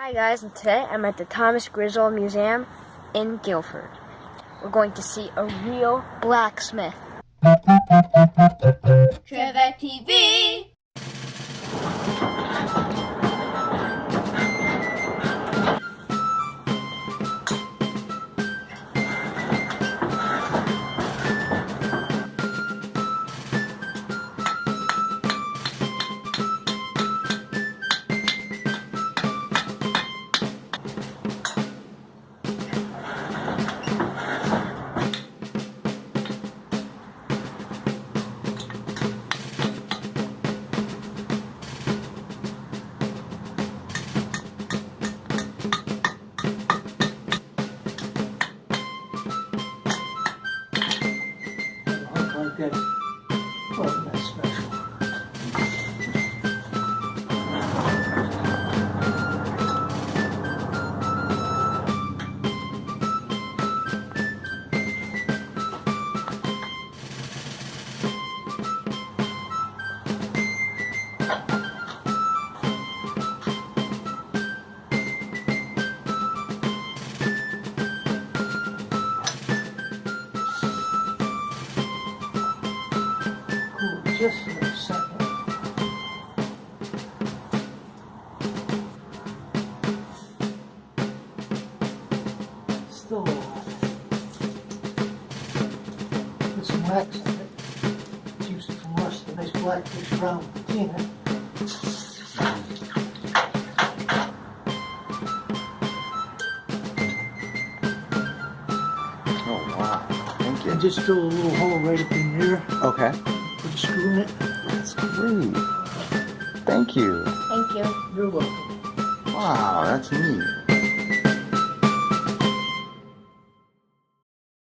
Hi guys, and today I'm at the Thomas Griswold Museum in Guilford. We're going to see a real blacksmith. TrevVacTV! Like that wasn't that special. Cool, just for a second. Still alive. Put some wax in it. Keeps it from rusting. Nice blackfish round patina. Oh wow, thank And you. just drill a little hole right up in there. Okay, Put a screw in it. that's great. Thank you. Thank you. You're welcome. Wow, that's neat.